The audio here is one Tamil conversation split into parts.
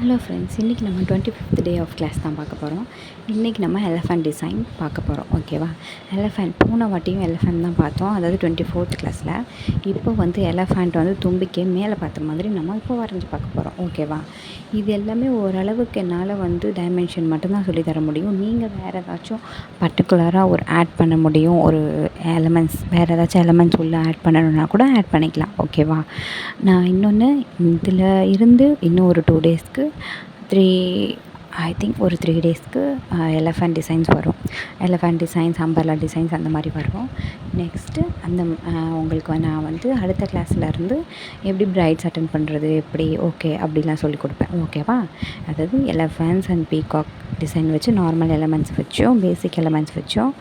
ஹலோ ஃப்ரெண்ட்ஸ், இன்றைக்கி நம்ம 25th டே ஆஃப் கிளாஸ் தான் பார்க்க போகிறோம். இன்றைக்கி நம்ம எலஃபண்ட் டிசைன் பார்க்க போகிறோம். ஓகேவா? எலஃபண்ட் போன வாட்டியும் எலஃபண்ட் தான் பார்த்தோம், அதாவது 24th கிளாஸில். இப்போ வந்து எலஃபண்ட் வந்து தும்பிக்கை மேலே பார்த்த மாதிரி நம்ம இப்போ வரைஞ்சி பார்க்க போகிறோம். ஓகேவா? இது எல்லாமே ஓரளவுக்கு என்னால் வந்து டைமென்ஷன் மட்டும்தான் சொல்லித்தர முடியும். நீங்கள் வேறு ஏதாச்சும் பர்டிகுலராக ஒரு ஆட் பண்ண முடியும், ஒரு எலமெண்ட்ஸ் வேறு ஏதாச்சும் எலமெண்ட்ஸ் உள்ளே ஆட் பண்ணணுன்னா கூட ஆட் பண்ணிக்கலாம். ஓகேவா? நான் இன்னொன்று இதில் இருந்து இன்னும் ஒரு 2 டேஸ்க்கு 3 ஐ திங்க் ஒரு 3 டேஸ்க்கு எலஃபண்ட் டிசைன்ஸ் வரும். எலஃபண்ட் டிசைன்ஸ், அம்பர்லா டிசைன்ஸ் அந்த மாதிரி வரும். நெக்ஸ்ட்டு அந்த உங்களுக்கு நான் வந்து அடுத்த கிளாஸ்லேருந்து எப்படி பிரைட்ஸ் அட்டென்ட் பண்ணுறது எப்படி அப்படிலாம் சொல்லிக் கொடுப்பேன். ஓகேவா? அதாவது எலஃபண்ட்ஸ் அண்ட் பீகாக் டிசைன் வச்சு நார்மல் எலமெண்ட்ஸ் வச்சோம், பேசிக் எலமெண்ட்ஸ் வச்சோம்,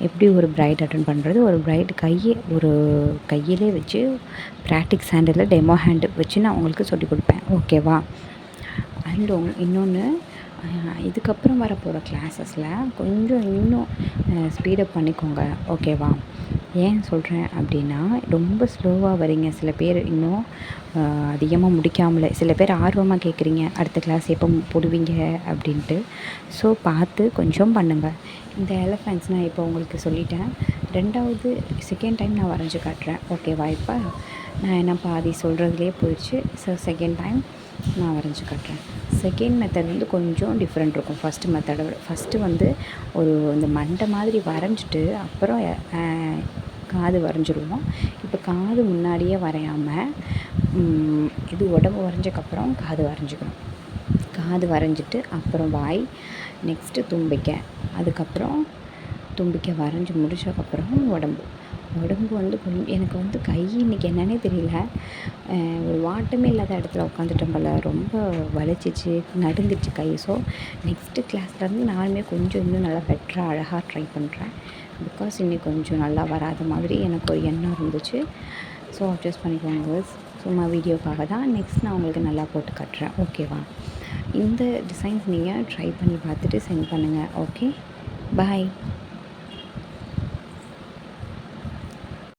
எப்படி ஒரு பிரைட் அட்டென்ட் பண்ணுறது, ஒரு பிரைட் கையிலே வச்சு ப்ராக்டிக்ஸ் ஹேண்டில் டெமோ ஹேண்டு வச்சு நான் உங்களுக்கு சொல்லிக் கொடுப்பேன். ஓகேவா? அண்ட் இன்னொன்று, இதுக்கப்புறம் வரப்போகிற கிளாஸஸில் கொஞ்சம் இன்னும் ஸ்பீடப் பண்ணிக்கோங்க. ஓகேவா? ஏன் சொல்கிறேன் அப்படின்னா, ரொம்ப ஸ்லோவாக வரீங்க. சில பேர் இன்னும் அதிகமாக முடிக்காமலே, சில பேர் ஆர்வமாக கேட்குறீங்க அடுத்த கிளாஸ் எப்போ போடுவீங்க அப்படின்ட்டு. ஸோ பார்த்து கொஞ்சம் பண்ணுங்கள். இந்த எலஃபண்ட்ஸ் நான் இப்போ உங்களுக்கு சொல்லிட்டேன். செகண்ட் டைம் நான் வரைஞ்சி காட்டுறேன். ஓகேவா? இப்போ நான் என்ன பாதி சொல்கிறதுலே போயிடுச்சு. ஸோ செகண்ட் டைம் நான் வரைஞ்சி காட்டுறேன். செகண்ட் மெத்தட் வந்து கொஞ்சம் டிஃப்ரெண்ட் இருக்கும் ஃபஸ்ட்டு மெத்தடை விட. ஃபஸ்ட்டு வந்து இந்த மண்டை மாதிரி வரைஞ்சிட்டு அப்புறம் காது வரைஞ்சிருவோம். இப்போ காது முன்னாடியே வரையாமல் இது உடம்பு வரைஞ்சக்கப்புறம் காது வரைஞ்சிக்கணும். காது வரைஞ்சிட்டு அப்புறம் வாய், நெக்ஸ்ட்டு தும்பிக்கை, அதுக்கப்புறம் தும்பிக்கை வரைஞ்சி முடிச்சக்கப்புறம் உடம்பு வந்து எனக்கு வந்து கை இன்றைக்கி என்னன்னே தெரியல, ஒரு வாட்டமே இல்லாத இடத்துல உட்காந்துட்டேன் போல், ரொம்ப வலிச்சிச்சு, நடுங்கிச்சு கை. ஸோ நெக்ஸ்ட்டு கிளாஸ்லேருந்து நானுமே கொஞ்சம் இன்னும் நல்லா பெட்டராக அழகாக ட்ரை பண்ணுறேன். பிகாஸ் இன்னைக்கு கொஞ்சம் நல்லா வராத மாதிரி எனக்கு ஒரு எண்ணம் இருந்துச்சு. ஸோ அட்ஜஸ்ட் பண்ணிக்கோங்க. சும்மா வீடியோக்காக தான். நெக்ஸ்ட் நான் உங்களுக்கு நல்லா போட்டு காட்டுறேன். ஓகேவா? இந்த டிசைன்ஸ் நீங்கள் ட்ரை பண்ணி பார்த்துட்டு சென்ட் பண்ணுங்கள். ஓகே, பாய்.